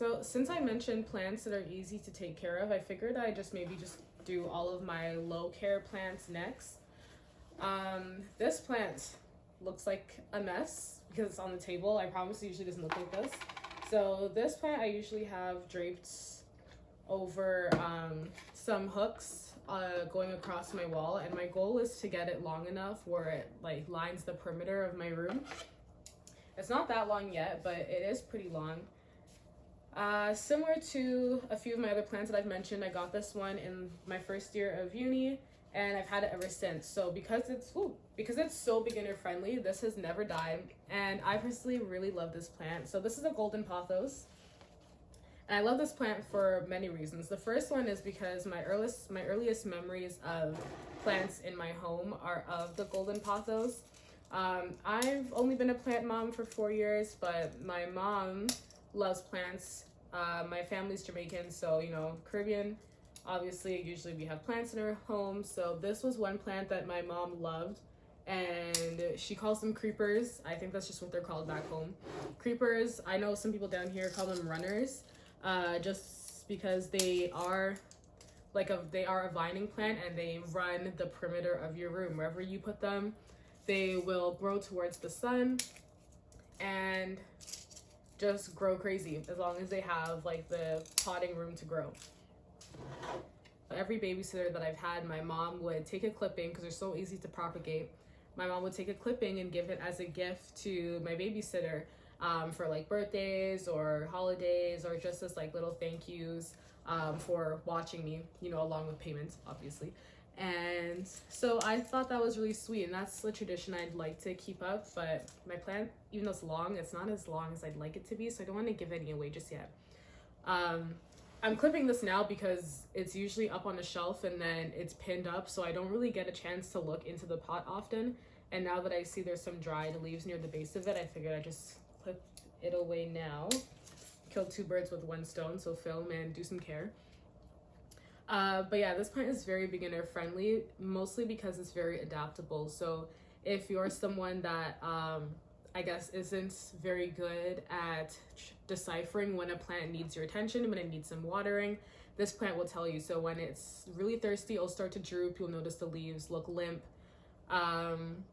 So since I mentioned plants that are easy to take care of, I figured I'd just maybe just do all of my low care plants next. This plant looks like a mess because it's on the table. I promise it usually doesn't look like this. So this plant I usually have draped over some hooks going across my wall, and my goal is to get it long enough where it like lines the perimeter of my room. It's not that long yet, but it is pretty long. Similar to a few of my other plants that I've mentioned, I got this one in my first year of uni, and I've had it ever since. So because it's so beginner friendly, this has never died, and I personally really love this plant. So this is a golden pothos, and I love this plant for many reasons. The first one is because my earliest memories of plants in my home are of the golden pothos. I've only been a plant mom for 4 years, but my mom loves plants. My family's Jamaican, so you know, Caribbean, obviously usually we have plants in our home. So this was one plant that my mom loved, and she calls them creepers. I think that's just what they're called back home. Creepers, I know some people down here call them runners, just because they are a vining plant, and they run the perimeter of your room. Wherever you put them, they will grow towards the sun and just grow crazy as long as they have like the potting room to grow. Every babysitter that I've had, my mom would take a clipping, because they're so easy to propagate. My mom would take a clipping and give it as a gift to my babysitter for like birthdays or holidays, or just as like little thank yous for watching me, you know, along with payments, obviously. And so I thought that was really sweet, and that's the tradition I'd like to keep up. But my plant, even though it's long, it's not as long as I'd like it to be, so I don't want to give any away just yet. I'm clipping this now because it's usually up on a shelf and then it's pinned up, so I don't really get a chance to look into the pot often. And now that I see there's some dried leaves near the base of it, I figured I'd just clip it away now. Kill two birds with one stone, so film and do some care. But yeah, this plant is very beginner friendly, mostly because it's very adaptable. So if you're someone that I guess isn't very good at deciphering when a plant needs your attention, when it needs some watering, this plant will tell you. So when it's really thirsty, it'll start to droop. You'll notice the leaves look limp. And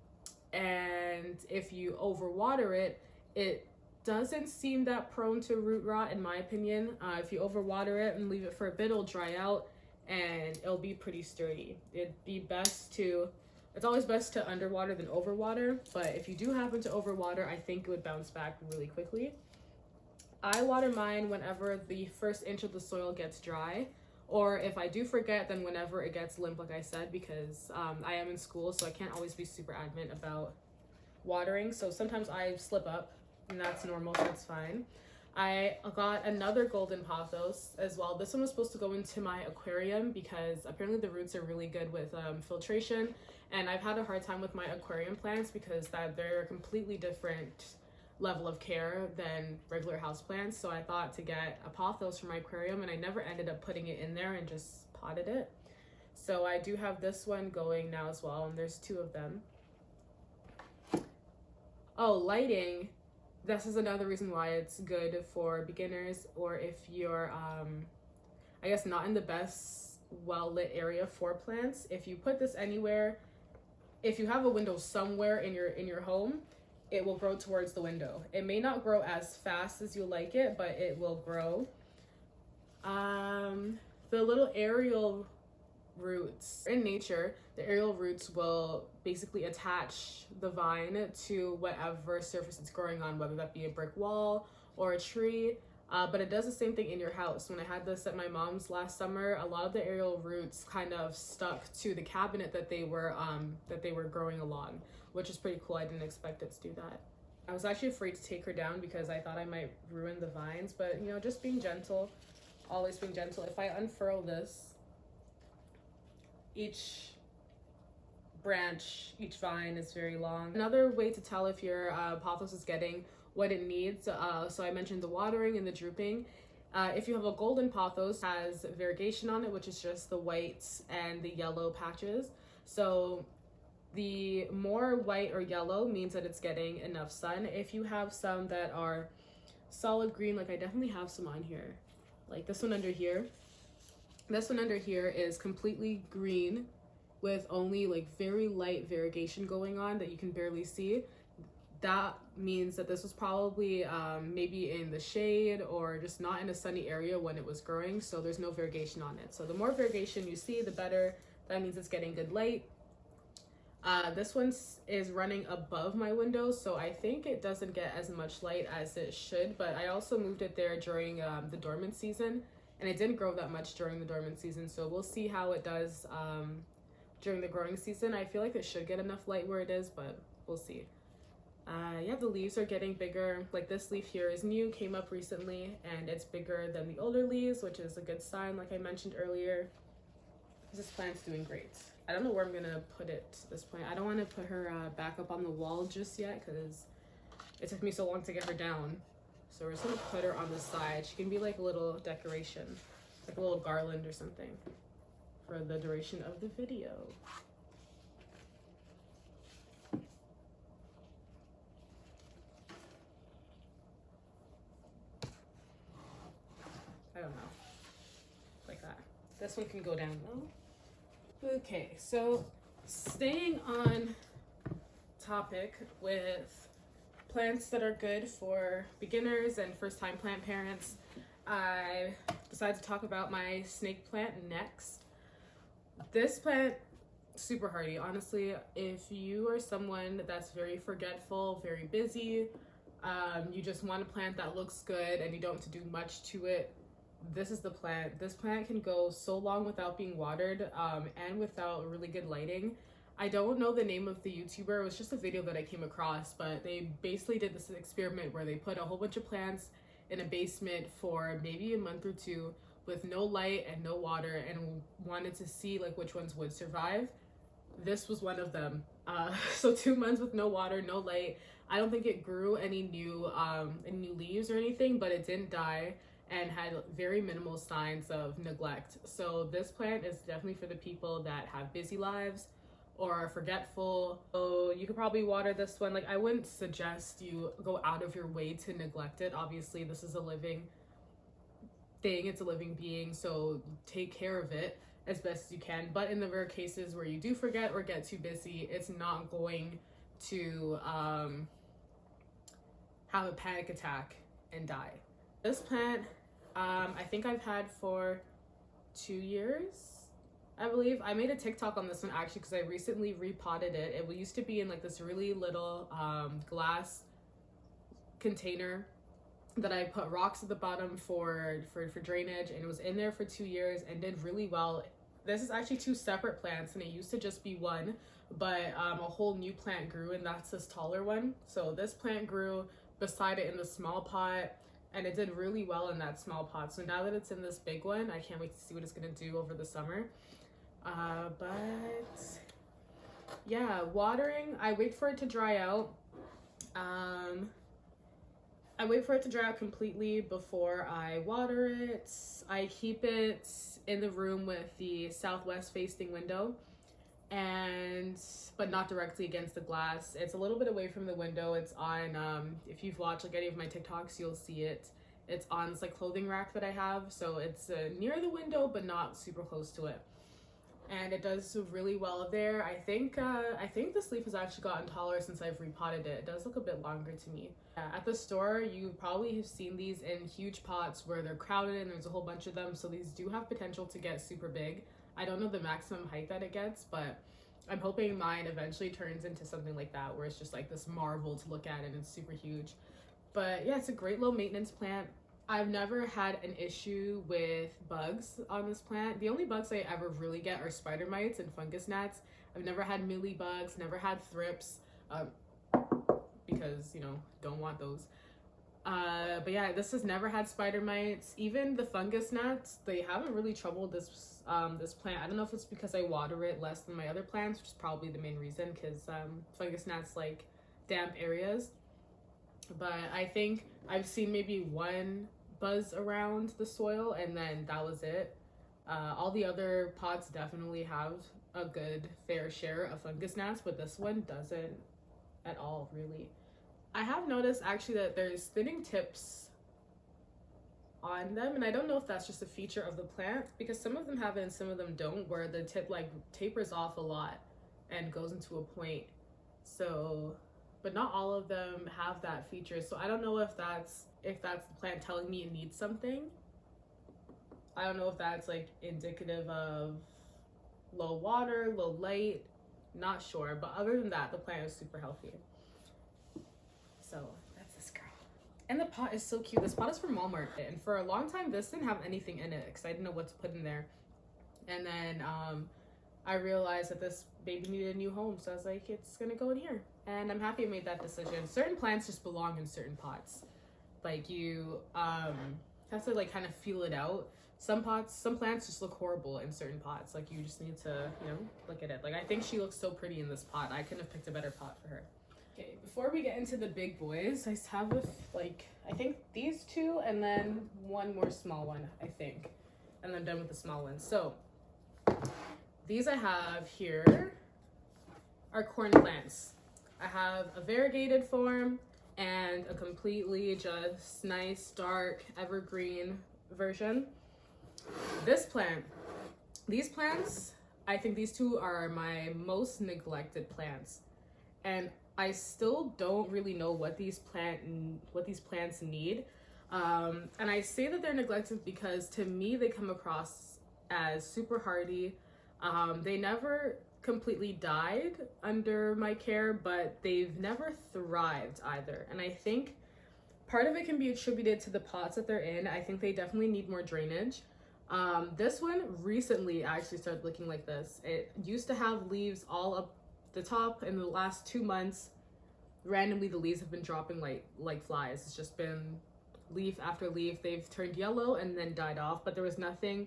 if you overwater it, it doesn't seem that prone to root rot, in my opinion. If you overwater it and leave it for a bit, it'll dry out and it'll be pretty sturdy. It's always best to underwater than overwater, but if you do happen to overwater, I think it would bounce back really quickly. I water mine whenever the first inch of the soil gets dry, or if I do forget, then whenever it gets limp, like I said, because I am in school, so I can't always be super adamant about watering. So sometimes I slip up, and that's normal, so that's fine. I got another golden pothos as well. This one was supposed to go into my aquarium because apparently the roots are really good with filtration, and I've had a hard time with my aquarium plants because they're a completely different level of care than regular house plants. So I thought to get a pothos for my aquarium, and I never ended up putting it in there and just potted it. So I do have this one going now as well, and there's two of them. Oh, lighting. This is another reason why it's good for beginners, or if you're I guess not in the best well-lit area for plants. If you put this anywhere, if you have a window somewhere in your home, it will grow towards the window. It may not grow as fast as you like it, but it will grow. The little aerial roots in nature, the aerial roots will basically attach the vine to whatever surface it's growing on, whether that be a brick wall or a tree. But it does the same thing in your house. When I had this at my mom's last summer, a lot of the aerial roots kind of stuck to the cabinet that they were growing along, which is pretty cool. I didn't expect it to do that. I was actually afraid to take her down because I thought I might ruin the vines, but you know, just being gentle, always being gentle. If I unfurl this, each branch, each vine is very long. Another way to tell if your pothos is getting what it needs, so I mentioned the watering and the drooping. If you have a golden pothos, it has variegation on it, which is just the whites and the yellow patches. So the more white or yellow means that it's getting enough sun. If you have some that are solid green. Like I definitely have some on here. Like this one under here. This one under here is completely green with only like very light variegation going on that you can barely see. That means that this was probably maybe in the shade or just not in a sunny area when it was growing, so there's no variegation on it. So the more variegation you see, the better. That means it's getting good light. This one is running above my window, so I think it doesn't get as much light as it should, but I also moved it there during the dormant season, and it didn't grow that much during the dormant season, so we'll see how it does during the growing season. I feel like it should get enough light where it is, but we'll see. Yeah, the leaves are getting bigger. Like this leaf here is new, came up recently, and it's bigger than the older leaves, which is a good sign, like I mentioned earlier. This plant's doing great. I don't know where I'm gonna put it, this plant. I don't want to put her back up on the wall just yet because it took me so long to get her down. So we're just gonna put her on the side. She can be like a little decoration, like a little garland or something for the duration of the video. I don't know, like that. This one can go down though. Okay, so staying on topic with plants that are good for beginners and first-time plant parents, I decided to talk about my snake plant next. This plant, super hardy. Honestly, if you are someone that's very forgetful, very busy, you just want a plant that looks good and you don't have to do much to it, this is the plant. This plant can go so long without being watered and without really good lighting. I don't know the name of the YouTuber. It was just a video that I came across, but they basically did this experiment where they put a whole bunch of plants in a basement for maybe a month or two with no light and no water, and wanted to see like which ones would survive. This was one of them. So 2 months with no water, no light. I don't think it grew any new leaves or anything, but it didn't die and had very minimal signs of neglect. So this plant is definitely for the people that have busy lives or are forgetful. So you could probably water this one. Like I wouldn't suggest you go out of your way to neglect it. Obviously this is a living thing, it's a living being, so take care of it as best as you can. But in the rare cases where you do forget or get too busy, it's not going to have a panic attack and die. This plant, I think I've had for 2 years, I believe. I made a TikTok on this one actually because I recently repotted it. It used to be in like this really little glass container that I put rocks at the bottom for drainage, and it was in there for 2 years and did really well. This is actually 2 separate plants, and it used to just be one, but a whole new plant grew, and that's this taller one. So this plant grew beside it in the small pot, and it did really well in that small pot. So now that it's in this big one, I can't wait to see what it's gonna do over the summer. But yeah, watering, I wait for it to dry out. I wait for it to dry out completely before I water it. I keep it in the room with the southwest facing window, but not directly against the glass. It's a little bit away from the window. It's on, if you've watched like any of my TikToks, you'll see it. It's on this like clothing rack that I have. So it's near the window, but not super close to it. And it does really well there. I think this leaf has actually gotten taller since I've repotted it. It does look a bit longer to me. At the store, you probably have seen these in huge pots where they're crowded and there's a whole bunch of them. So these do have potential to get super big. I don't know the maximum height that it gets, but I'm hoping mine eventually turns into something like that, where it's just like this marvel to look at and it's super huge. But yeah, it's a great low maintenance plant. I've never had an issue with bugs on this plant. The only bugs I ever really get are spider mites and fungus gnats. I've never had mealybugs, never had thrips, because, you know, don't want those. But yeah, this has never had spider mites. Even the fungus gnats, they haven't really troubled this plant. I don't know if it's because I water it less than my other plants, which is probably the main reason, because fungus gnats like damp areas. But I think I've seen maybe one buzz around the soil, and then that was it. All the other pots definitely have a good fair share of fungus gnats, but this one doesn't at all, really. I have noticed actually that there's thinning tips on them, and I don't know if that's just a feature of the plant, because some of them have it and some of them don't, where the tip like tapers off a lot and goes into a point. So, but not all of them have that feature. So I don't know if that's the plant telling me it needs something. I don't know if that's like indicative of low water, low light, not sure. But other than that, the plant is super healthy. So that's this girl. And the pot is so cute. This pot is from Walmart. And for a long time, this didn't have anything in it because I didn't know what to put in there. And then I realized that this baby needed a new home. So I was like, it's gonna go in here. And I'm happy I made that decision. Certain plants just belong in certain pots. Like you have to like kind of feel it out. Some plants just look horrible in certain pots. Like you just need to, you know, look at it. Like I think she looks so pretty in this pot. I couldn't have picked a better pot for her. Okay, before we get into the big boys, I have I think these two and then one more small one, I think. And I'm done with the small ones. So these I have here are corn plants. I have a variegated form and a completely just nice, dark, evergreen version. These plants, I think these two are my most neglected plants. And I still don't really know what these plants need. And I say that they're neglected because to me, they come across as super hardy. They never completely died under my care, but they've never thrived either. And I think part of it can be attributed to the pots that they're in. I think they definitely need more drainage. This one recently actually started looking like this. It used to have leaves all up the top. In the last 2 months, randomly the leaves have been dropping like flies. It's just been leaf after leaf. They've turned yellow and then died off, but there was nothing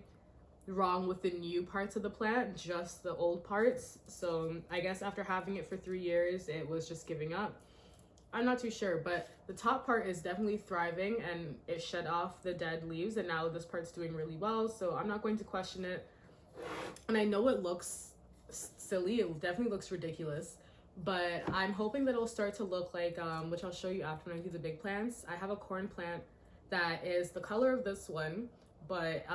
wrong with the new parts of the plant, just the old parts. So I guess after having it for 3 years, it was just giving up. I'm not too sure, but the top part is definitely thriving and it shed off the dead leaves, and now this part's doing really well, so I'm not going to question it. And I know it looks silly, it definitely looks ridiculous, but I'm hoping that it'll start to look like, which I'll show you after when I do the big plants. I have a corn plant that is the color of this one, but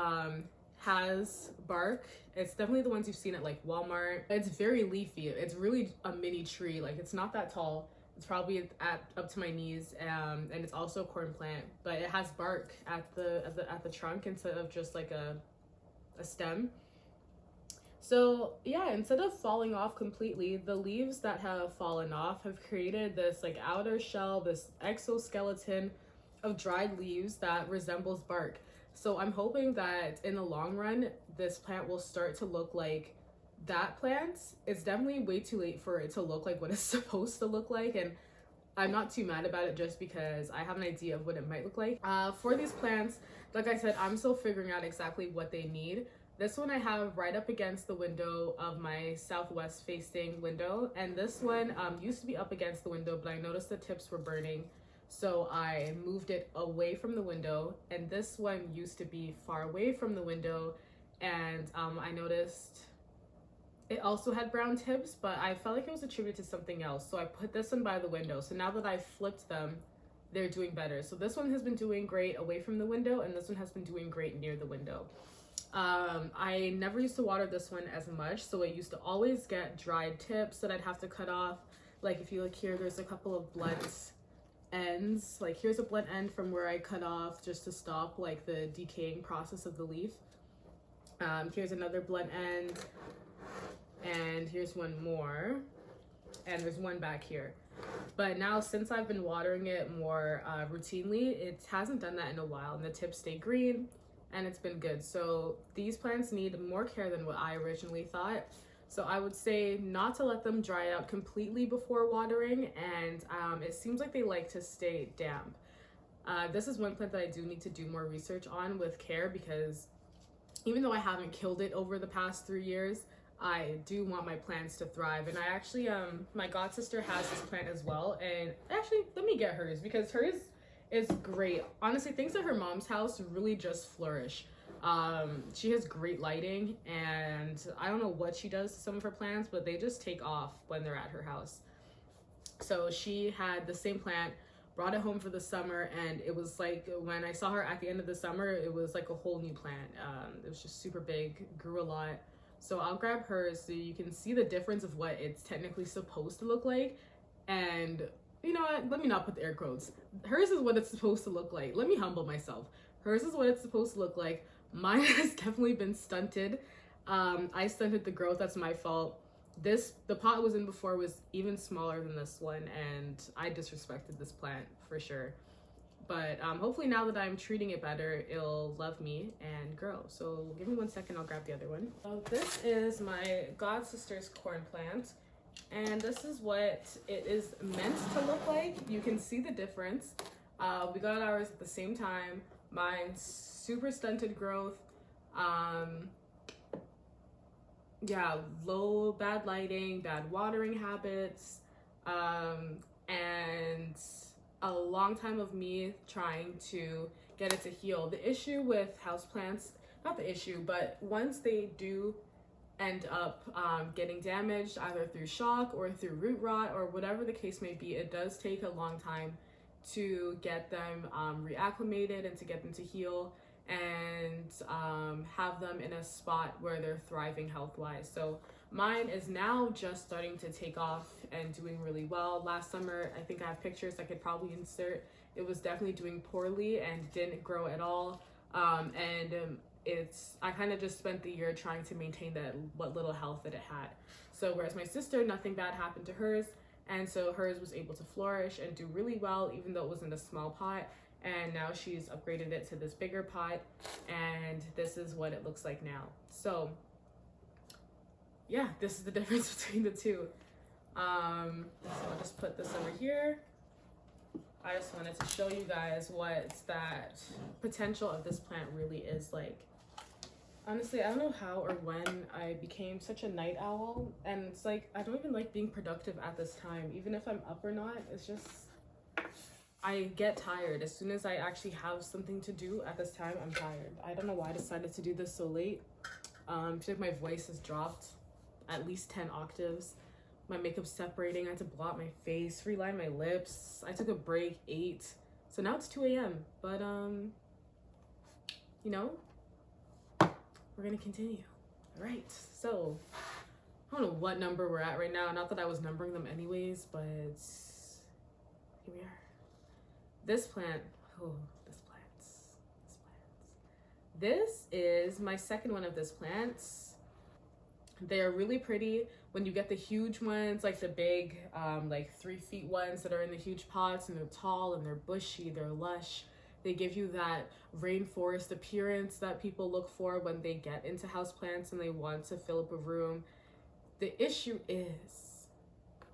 has bark. It's definitely the ones you've seen at like Walmart. It's very leafy. It's really a mini tree. Like it's not that tall. It's probably up to my knees, and it's also a corn plant, but it has bark at the trunk instead of just like a stem. So yeah, instead of falling off completely, the leaves that have fallen off have created this like outer shell, this exoskeleton of dried leaves that resembles bark. So I'm hoping that in the long run, this plant will start to look like that plant. It's definitely way too late for it to look like what it's supposed to look like, and I'm not too mad about it just because I have an idea of what it might look like. For these plants, like I said, I'm still figuring out exactly what they need. This one I have right up against the window of my southwest facing window, and this one used to be up against the window, but I noticed the tips were burning, so I moved it away from the window. And this one used to be far away from the window, and I noticed it also had brown tips, but I felt like it was attributed to something else, so I put this one by the window. So now that I've flipped them, they're doing better. So this one has been doing great away from the window, and this one has been doing great near the window. I never used to water this one as much, so it used to always get dried tips that I'd have to cut off. Like if you look here, there's a couple of blunt ends. Like here's a blunt end from where I cut off just to stop like the decaying process of the leaf. Here's another blunt end, and here's one more, and there's one back here. But now since I've been watering it more routinely, it hasn't done that in a while, and the tips stay green and it's been good. So these plants need more care than what I originally thought. So I would say not to let them dry out completely before watering, and it seems like they like to stay damp. This is one plant that I do need to do more research on with care, because even though I haven't killed it over the past 3 years, I do want my plants to thrive. And I actually, my god sister has this plant as well, and actually let me get hers because hers is great. Honestly, things at her mom's house really just flourish. She has great lighting, and I don't know what she does to some of her plants, but they just take off when they're at her house. So she had the same plant brought it home for the summer, and it was like when I saw her at the end of the summer, it was like a whole new plant. It was just super big, grew a lot. So I'll grab hers so you can see the difference of what it's technically supposed to look like. And you know what, let me not put the air quotes. Hers is what it's supposed to look like. Let me humble myself. Hers is what it's supposed to look like. Mine has definitely been stunted. I stunted the growth, that's my fault. The pot I was in before was even smaller than this one, and I disrespected this plant for sure. But hopefully now that I'm treating it better, it'll love me and grow. So give me 1 second, I'll grab the other one. So this is my god sister's corn plant, and this is what it is meant to look like. You can see the difference. We got ours at the same time. Mine's super stunted growth. Yeah, low, bad lighting, bad watering habits, and a long time of me trying to get it to heal. The issue with houseplants, not the issue, but once they do end up getting damaged either through shock or through root rot or whatever the case may be, it does take a long time to get them reacclimated and to get them to heal and have them in a spot where they're thriving health-wise. So mine is now just starting to take off and doing really well. Last summer, I think I have pictures I could probably insert. It was definitely doing poorly and didn't grow at all. I kind of just spent the year trying to maintain what little health that it had. So whereas my sister, nothing bad happened to hers, and so hers was able to flourish and do really well, even though it was in a small pot. And now she's upgraded it to this bigger pot, and this is what it looks like now. So yeah, this is the difference between the two. So I'll just put this over here. I just wanted to show you guys what that potential of this plant really is like. Honestly, I don't know how or when I became such a night owl, and it's like I don't even like being productive at this time. Even if I'm up or not, it's just I get tired. As soon as I actually have something to do at this time, I'm tired. I don't know why I decided to do this so late. I feel like my voice has dropped at least 10 octaves. My makeup's separating. I had to blot my face, reline my lips. I took a break, ate. So now it's 2 a.m. But, you know, we're gonna continue. All right, so I don't know what number we're at right now. Not that I was numbering them anyways, but here we are. This plant, oh, this plant. This is my second one of this plant. They're really pretty. When you get the huge ones, like the big, like 3 feet ones that are in the huge pots, and they're tall and they're bushy, they're lush. They give you that rainforest appearance that people look for when they get into houseplants and they want to fill up a room. The issue is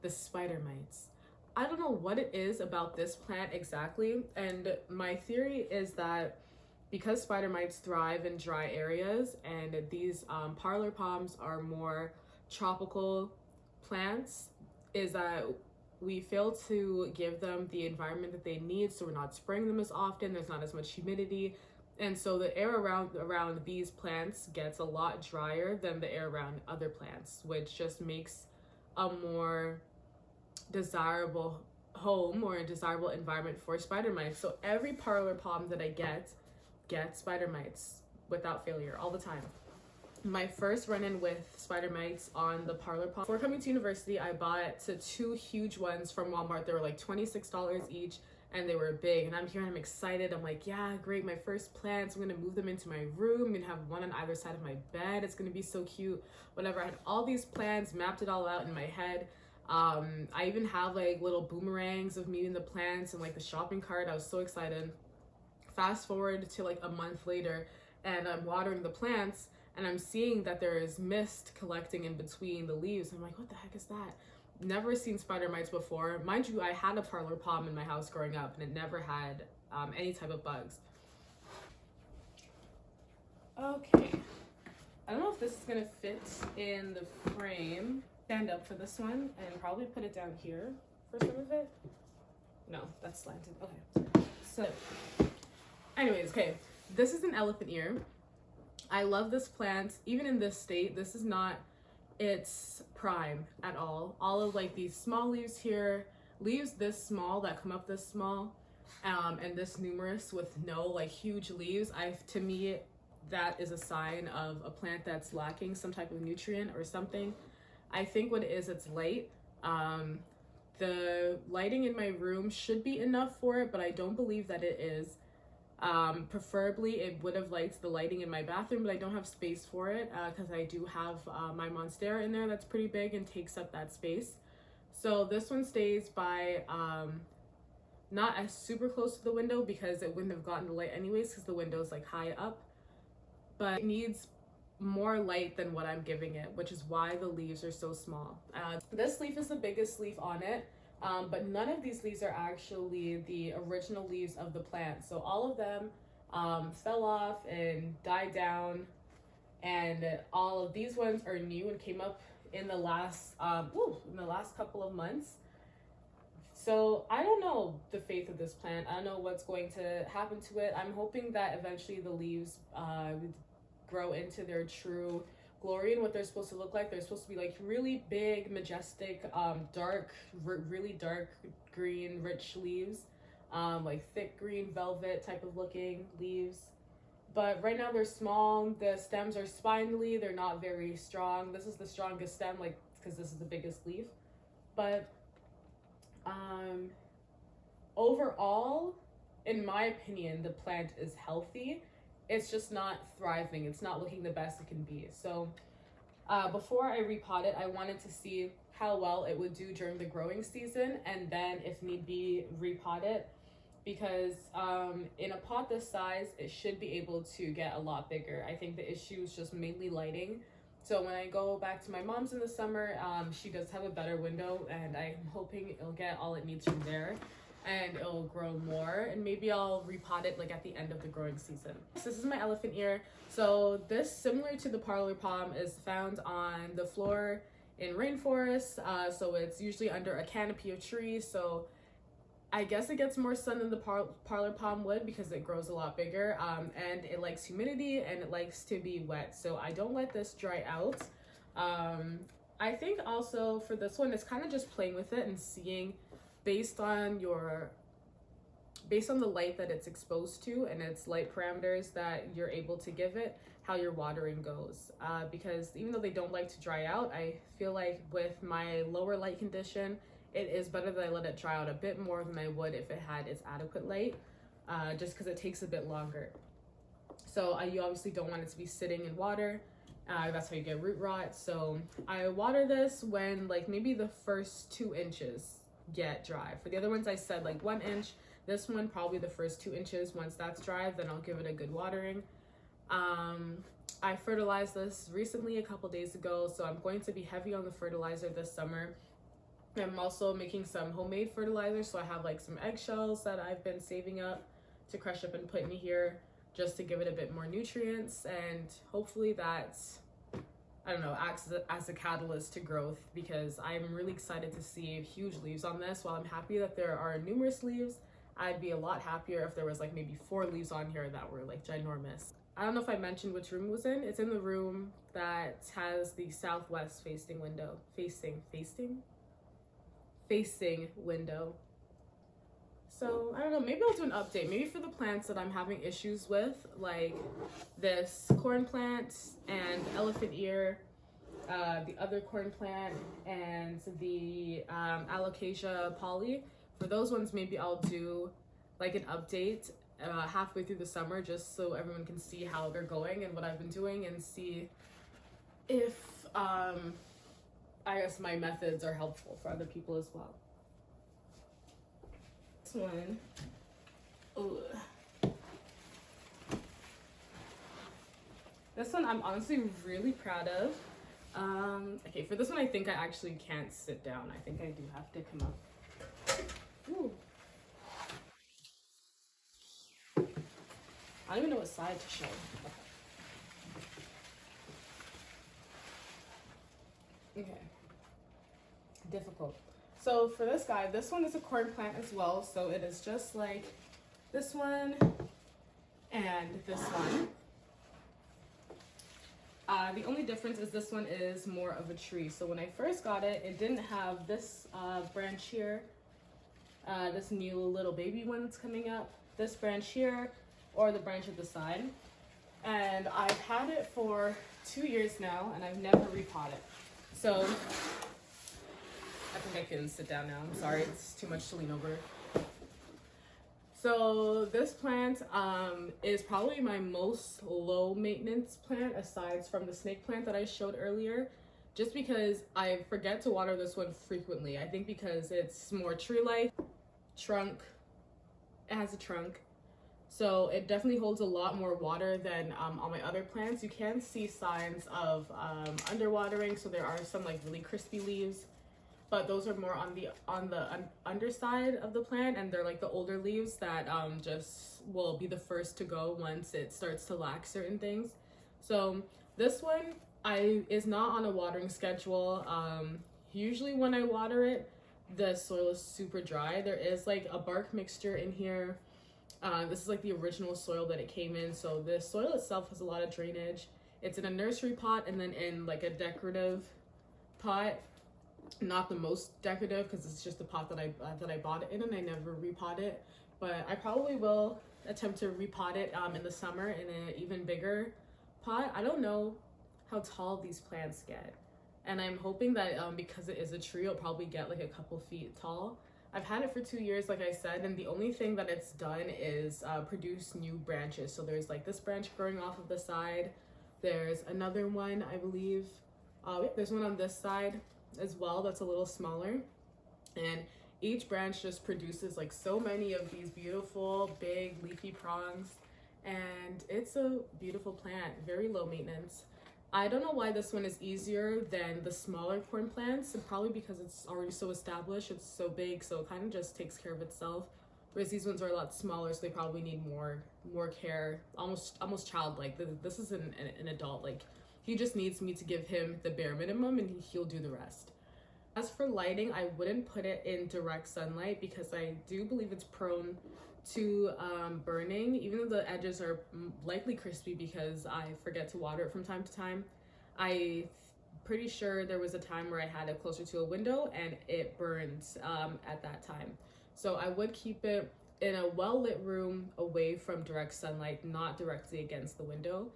the spider mites. I don't know what it is about this plant exactly, and my theory is that because spider mites thrive in dry areas, and these parlor palms are more tropical plants, is that we fail to give them the environment that they need, so we're not spraying them as often, there's not as much humidity, and so the air around these plants gets a lot drier than the air around other plants, which just makes a more desirable home or a desirable environment for spider mites. So every parlor palm that I get spider mites without failure all the time. My first run-in with spider mites on the parlor palm, before coming to university, I bought 2 huge ones from Walmart. They were like $26 each, and they were big, and I'm here and I'm excited. I'm like, yeah, great, my first plants, I'm gonna move them into my room. I'm gonna have one on either side of my bed. It's gonna be so cute, whatever. I had all these plans, mapped it all out in my head. I even have like little boomerangs of me and the plants and like the shopping cart. I was so excited. Fast forward to like a month later, and I'm watering the plants, and I'm seeing that there is mist collecting in between the leaves. I'm like, what the heck is that? Never seen spider mites before. Mind you, I had a parlor palm in my house growing up, and it never had any type of bugs. Okay, I don't know if this is gonna fit in the frame. Stand up for this one and probably put it down here for some of it. No, that's slanted. Okay, so anyways, okay, this is an elephant ear. I love this plant. Even in this state, this is not its prime at all. All of like these small leaves here, leaves this small that come up this small, and this numerous with no like huge leaves, to me, that is a sign of a plant that's lacking some type of nutrient or something. I think what it is, it's light. The lighting in my room should be enough for it, but I don't believe that it is. Preferably it would have liked the lighting in my bathroom, but I don't have space for it because I do have my Monstera in there that's pretty big and takes up that space. So this one stays by not as super close to the window because it wouldn't have gotten the light anyways because the window's like high up, but it needs more light than what I'm giving it, which is why the leaves are so small. This leaf is the biggest leaf on it. But none of these leaves are actually the original leaves of the plant. So all of them fell off and died down, and all of these ones are new and came up in the last couple of months. So I don't know the fate of this plant. I don't know what's going to happen to it. I'm hoping that eventually the leaves grow into their true glory and what they're supposed to look like. They're supposed to be like really big, majestic, really dark green, rich leaves, like thick green velvet type of looking leaves. But right now they're small. The stems are spindly. They're not very strong. This is the strongest stem, like because this is the biggest leaf. But overall, in my opinion, the plant is healthy. It's just not thriving. It's not looking the best it can be. So before I repot it, I wanted to see how well it would do during the growing season, and then if need be, repot it, because in a pot this size, it should be able to get a lot bigger. I think the issue is just mainly lighting. So when I go back to my mom's in the summer, she does have a better window, and I'm hoping it'll get all it needs from there and it'll grow more, and maybe I'll repot it like at the end of the growing season. So this is my elephant ear. So this, similar to the Palor Palm, is found on the floor in rainforests. So it's usually under a canopy of trees. So I guess it gets more sun than the Palor Palm would because it grows a lot bigger, and it likes humidity and it likes to be wet. So I don't let this dry out. I think also for this one, it's kind of just playing with it and seeing based on the light that it's exposed to and its light parameters that you're able to give it, how your watering goes. Because even though they don't like to dry out, I feel like with my lower light condition, it is better that I let it dry out a bit more than I would if it had its adequate light, just because it takes a bit longer. So you obviously don't want it to be sitting in water. That's how you get root rot. So I water this when like maybe the first 2 inches get dry. For the other ones I said like 1 inch. This one probably the first 2 inches. Once that's dry, then I'll give it a good watering. I fertilized this recently a couple days ago, so I'm going to be heavy on the fertilizer this summer. I'm also making some homemade fertilizer, so I have like some eggshells that I've been saving up to crush up and put in here just to give it a bit more nutrients, and hopefully that, I don't know, acts as a catalyst to growth, because I'm really excited to see huge leaves on this. While I'm happy that there are numerous leaves, I'd be a lot happier if there was like maybe 4 leaves on here that were like ginormous. I don't know if I mentioned which room it was in. It's in the room that has the southwest facing window. Facing window. So I don't know, maybe I'll do an update, maybe for the plants that I'm having issues with, like this corn plant and elephant ear, the other corn plant, and the alocasia poly. For those ones, maybe I'll do like an update halfway through the summer, just so everyone can see how they're going and what I've been doing, and see if I guess my methods are helpful for other people as well. This one, this one I'm honestly really proud of. Okay, for this one I think I actually can't sit down. I think I do have to come up. Ooh. I don't even know what side to show. Okay. Difficult. So for this guy, this one is a corn plant as well. So it is just like this one and this one. The only difference is this one is more of a tree. So when I first got it, it didn't have this branch here. this new little baby one that's coming up, this branch here, or the branch at the side. And I've had it for 2 years now, and I've never repotted. So I think I can sit down now. I'm sorry, it's too much to lean over. So this plant is probably my most low maintenance plant aside from the snake plant that I showed earlier, just because I forget to water this one frequently. I think because it's more tree-like, trunk, it has a trunk. So it definitely holds a lot more water than all my other plants. You can see signs of underwatering, so there are some like really crispy leaves, but those are more on the underside of the plant, and they're like the older leaves that just will be the first to go once it starts to lack certain things. So this one is not on a watering schedule. Usually when I water it, the soil is super dry. There is like a bark mixture in here. This is like the original soil that it came in. So the soil itself has a lot of drainage. It's in a nursery pot and then in like a decorative pot. Not the most decorative because it's just the pot that I bought it in, and I never repot it. But I probably will attempt to repot it in the summer in an even bigger pot. I don't know how tall these plants get, and I'm hoping that because it is a tree, it'll probably get like a couple feet tall. I've had it for 2 years, like I said, and the only thing that it's done is produce new branches. So there's like this branch growing off of the side. There's another one, I believe. There's one on this side as well that's a little smaller. And each branch just produces like so many of these beautiful, big, leafy prongs. And it's a beautiful plant, very low maintenance. I don't know why this one is easier than the smaller corn plants, and probably because it's already so established, it's so big, so it kind of just takes care of itself. Whereas these ones are a lot smaller, so they probably need more care, almost childlike. This is an adult. Like, he just needs me to give him the bare minimum, and he'll do the rest. As for lighting, I wouldn't put it in direct sunlight because I do believe it's prone to burning, even though the edges are likely crispy because I forget to water it from time to time. I'm pretty sure there was a time where I had it closer to a window and it burned at that time. So I would keep it in a well-lit room away from direct sunlight, not directly against the window,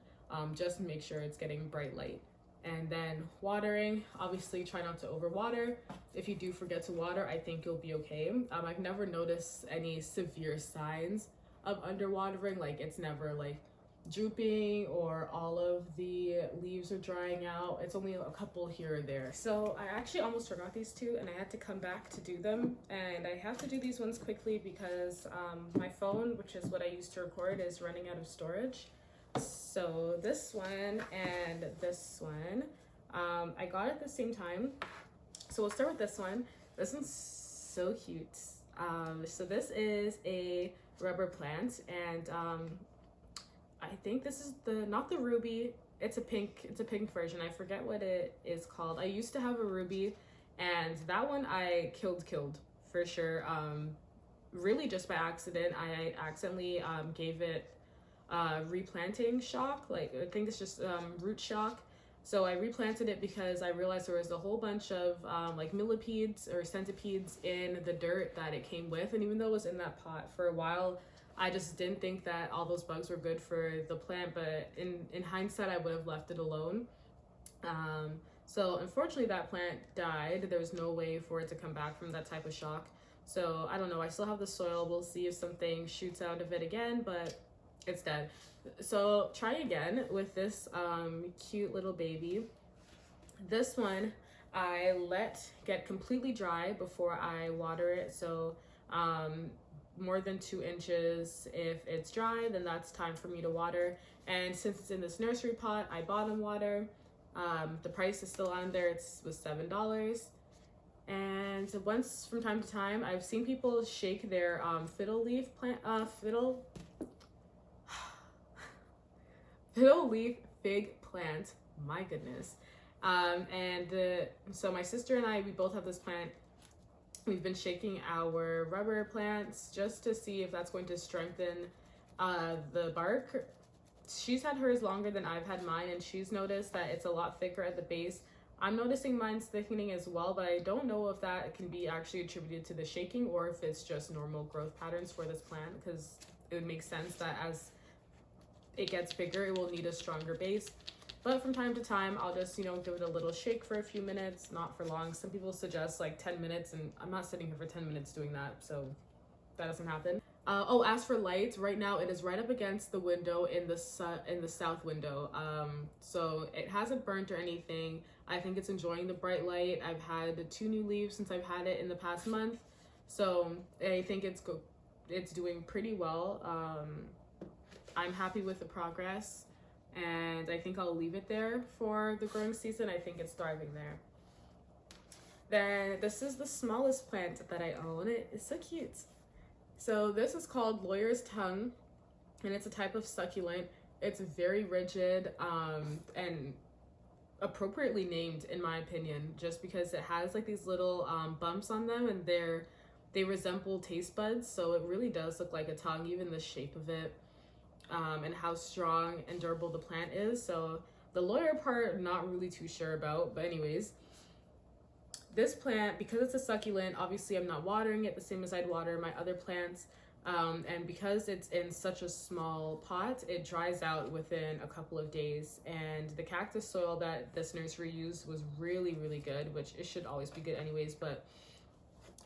just to make sure it's getting bright light. And then watering, obviously try not to overwater. If you do forget to water, I think you'll be okay. I've never noticed any severe signs of underwatering. Like, it's never like drooping or all of the leaves are drying out. It's only a couple here or there. So I actually almost forgot these two, and I had to come back to do them. And I have to do these ones quickly because my phone, which is what I use to record, is running out of storage. So this one and this one, I got at the same time. So we'll start with this one. This one's so cute. So this is a rubber plant, and I think this is not the ruby. It's a pink version. I forget what it is called. I used to have a ruby, and that one I killed for sure. Really just by accident. I accidentally gave it replanting shock. Like, I think it's just root shock. So I replanted it because I realized there was a whole bunch of like millipedes or centipedes in the dirt that it came with, and even though it was in that pot for a while, I just didn't think that all those bugs were good for the plant. But in hindsight, I would have left it alone. So unfortunately that plant died. There was no way for it to come back from that type of shock. So I don't know, I still have the soil. We'll see if something shoots out of it again, but it's dead. So try again with this cute little baby. This one I let get completely dry before I water it. So more than 2 inches. If it's dry, then that's time for me to water. And since it's in this nursery pot, I bottom water. The price is still on there. It was $7. And once from time to time, I've seen people shake their fiddle leaf fig plant, my goodness. So my sister and I, we both have this plant. We've been shaking our rubber plants just to see if that's going to strengthen the bark. She's had hers longer than I've had mine, and she's noticed that it's a lot thicker at the base, I'm noticing mine's thickening as well, but I don't know if that can be actually attributed to the shaking or if it's just normal growth patterns for this plant, because it would make sense that as it gets bigger, it will need a stronger base. But from time to time, I'll just, give it a little shake for a few minutes, not for long. Some people suggest like 10 minutes, and I'm not sitting here for 10 minutes doing that, so that doesn't happen. Oh, as for light, right now it is right up against the window in the south window. So it hasn't burnt or anything. I think it's enjoying the bright light. I've had 2 new leaves since I've had it in the past month, so I think it's doing pretty well. I'm happy with the progress, and I think I'll leave it there for the growing season. I think it's thriving there. Then this is the smallest plant that I own. It's so cute. So this is called lawyer's tongue, and it's a type of succulent. It's very rigid, and appropriately named in my opinion, just because it has like these little bumps on them, and they resemble taste buds, so it really does look like a tongue, even the shape of it, and how strong and durable the plant is. So the lawyer part, not really too sure about, but anyways, this plant, because it's a succulent, obviously I'm not watering it the same as I'd water my other plants, and because it's in such a small pot, it dries out within a couple of days. And the cactus soil that this nursery used was really, really good, which it should always be good anyways, but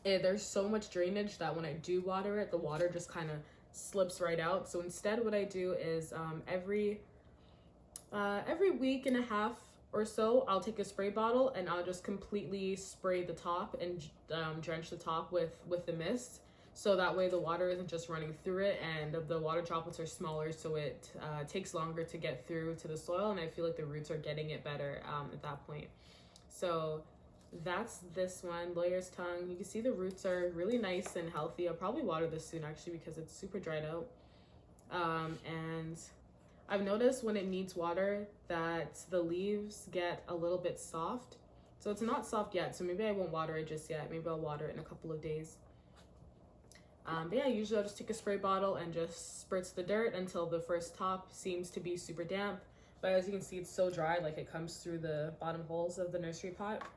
there's so much drainage that when I do water it, the water just kind of slips right out. So instead what I do is every week and a half or so, I'll take a spray bottle and I'll just completely spray the top and drench the top with the mist, so that way the water isn't just running through it, and the water droplets are smaller, so it takes longer to get through to the soil, and I feel like the roots are getting it better at that point. So that's this one, lawyer's tongue. You can see the roots are really nice and healthy. I'll probably water this soon actually, because it's super dried out, and I've noticed when it needs water that the leaves get a little bit soft. So it's not soft yet, so maybe I won't water it just yet. Maybe I'll water it in a couple of days. But yeah, usually I'll just take a spray bottle and just spritz the dirt until the first top seems to be super damp. But as you can see, it's so dry, like it comes through the bottom holes of the nursery pot.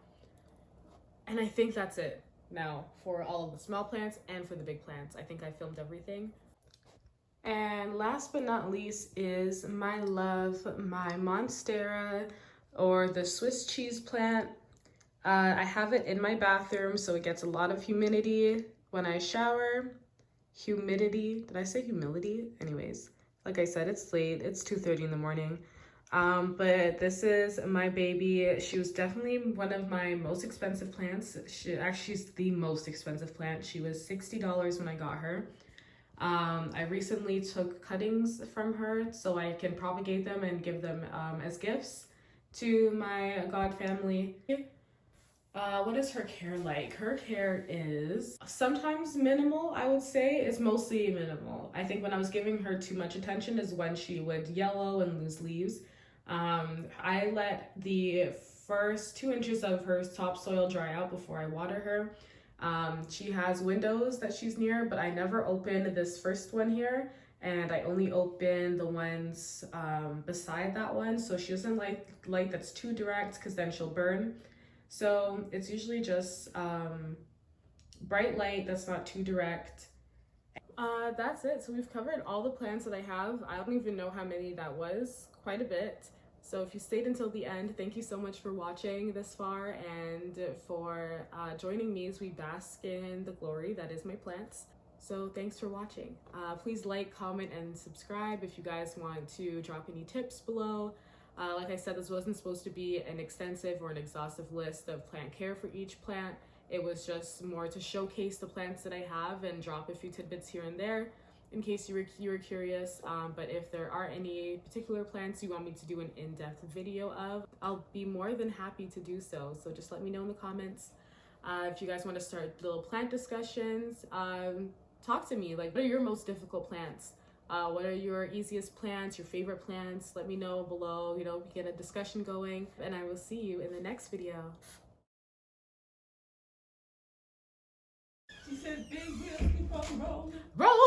And I think that's it now for all of the small plants and for the big plants. I think I filmed everything. And last but not least is my love, my Monstera, or the Swiss cheese plant. I have it in my bathroom, so it gets a lot of humidity when I shower. Humidity, did I say humility? Anyways, like I said, it's late, it's 2:30 in the morning. But this is my baby. She was definitely one of my most expensive plants. She's the most expensive plant. She was $60 when I got her. I recently took cuttings from her so I can propagate them and give them as gifts to my god family. What is her care like? Her care is sometimes minimal, I would say. It's mostly minimal. I think when I was giving her too much attention is when she would yellow and lose leaves. I let the first 2 inches of her topsoil dry out before I water her. She has windows that she's near, but I never open this first one here, and I only open the ones beside that one, so she doesn't like light that's too direct, because then she'll burn. So it's usually just bright light that's not too direct. That's it. So we've covered all the plants that I have. I don't even know how many that was, quite a bit. So if you stayed until the end, thank you so much for watching this far and for joining me as we bask in the glory that is my plants. So thanks for watching. Please like, comment, and subscribe if you guys want to drop any tips below. Like I said, this wasn't supposed to be an extensive or an exhaustive list of plant care for each plant. It was just more to showcase the plants that I have and drop a few tidbits here and there in case you were curious. But if there are any particular plants you want me to do an in-depth video of, I'll be more than happy to do so. So just let me know in the comments. If you guys want to start little plant discussions, talk to me. Like, what are your most difficult plants? What are your easiest plants, your favorite plants? Let me know below, we get a discussion going, and I will see you in the next video. She said big wheels keep on rolling. Roll!